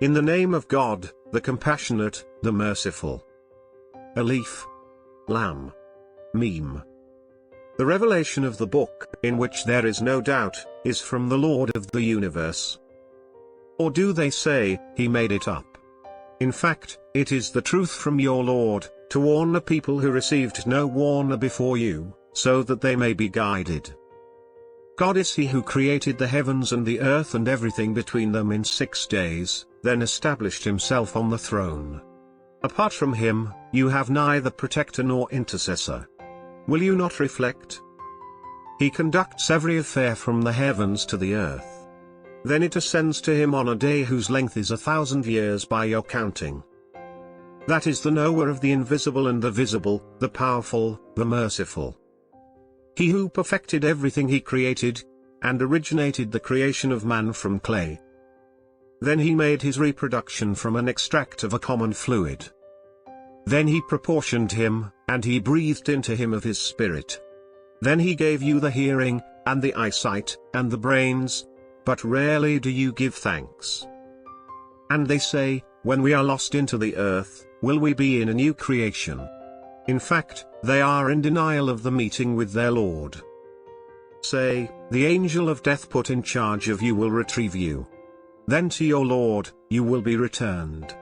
In the name of God, the compassionate, the merciful. Alif. Lam. Mim. The revelation of the book, in which there is no doubt, is from the Lord of the universe. Or do they say, he made it up? In fact, it is the truth from your Lord, to warn the people who received no warner before you, so that they may be guided. God is he who created the heavens and the earth and everything between them in 6 days, then established himself on the throne. Apart from him, you have neither protector nor intercessor. Will you not reflect? He conducts every affair from the heavens to the earth. Then it ascends to him on a day whose length is 1,000 years by your counting. That is the knower of the invisible and the visible, the powerful, the merciful. He who perfected everything he created, and originated the creation of man from clay. Then he made his reproduction from an extract of a common fluid. Then he proportioned him, and he breathed into him of his spirit. Then he gave you the hearing, and the eyesight, and the brains, but rarely do you give thanks. And they say, when we are lost into the earth, will we be in a new creation? In fact, they are in denial of the meeting with their Lord. Say, the angel of death put in charge of you will retrieve you. Then to your Lord, you will be returned.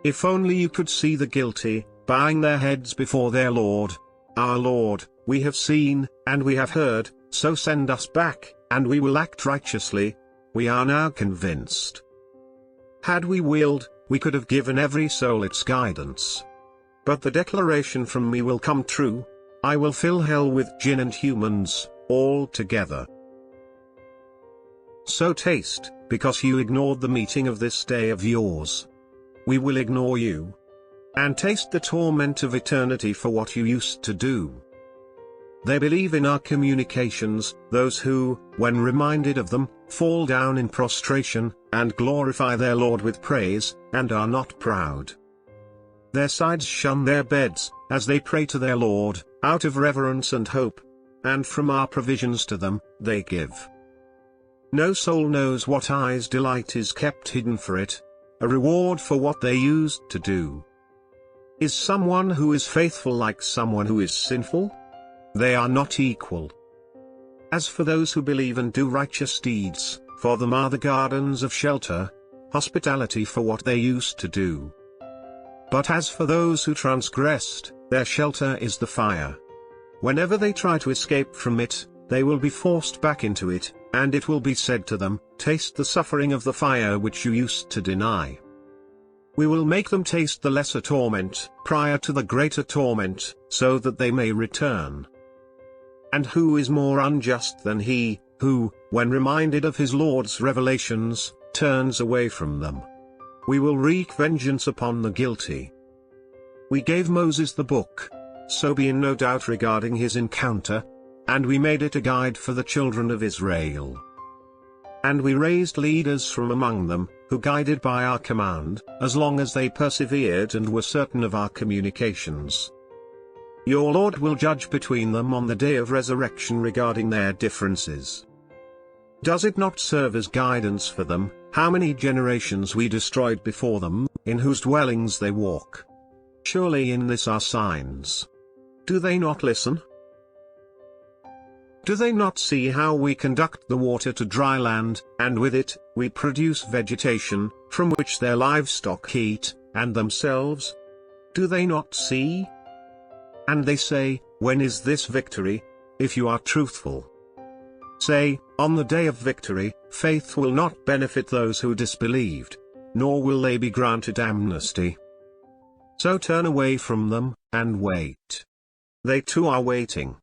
If only you could see the guilty, bowing their heads before their Lord. Our Lord, we have seen, and we have heard, so send us back, and we will act righteously. We are now convinced. Had we willed, we could have given every soul its guidance. But the declaration from me will come true, I will fill hell with jinn and humans, all together. So taste, because you ignored the meeting of this day of yours. We will ignore you. And taste the torment of eternity for what you used to do. They believe in our communications, those who, when reminded of them, fall down in prostration, and glorify their Lord with praise, and are not proud. Their sides shun their beds, as they pray to their Lord, out of reverence and hope, and from our provisions to them, they give. No soul knows what eye's delight is kept hidden for it, a reward for what they used to do. Is someone who is faithful like someone who is sinful? They are not equal. As for those who believe and do righteous deeds, for them are the gardens of shelter, hospitality for what they used to do. But as for those who transgressed, their shelter is the fire. Whenever they try to escape from it, they will be forced back into it, and it will be said to them, taste the suffering of the fire which you used to deny. We will make them taste the lesser torment, prior to the greater torment, so that they may return. And who is more unjust than he, who, when reminded of his Lord's revelations, turns away from them? We will wreak vengeance upon the guilty. We gave Moses the book, so be in no doubt regarding his encounter, and we made it a guide for the children of Israel. And we raised leaders from among them, who guided by our command, as long as they persevered and were certain of our communications. Your Lord will judge between them on the day of resurrection regarding their differences. Does it not serve as guidance for them, how many generations we destroyed before them, in whose dwellings they walk? Surely in this are signs. Do they not listen? Do they not see how we conduct the water to dry land, and with it, we produce vegetation, from which their livestock eat, and themselves? Do they not see? And they say, when is this victory, if you are truthful? Say, on the day of victory, faith will not benefit those who disbelieved, nor will they be granted amnesty. So turn away from them, and wait. They too are waiting.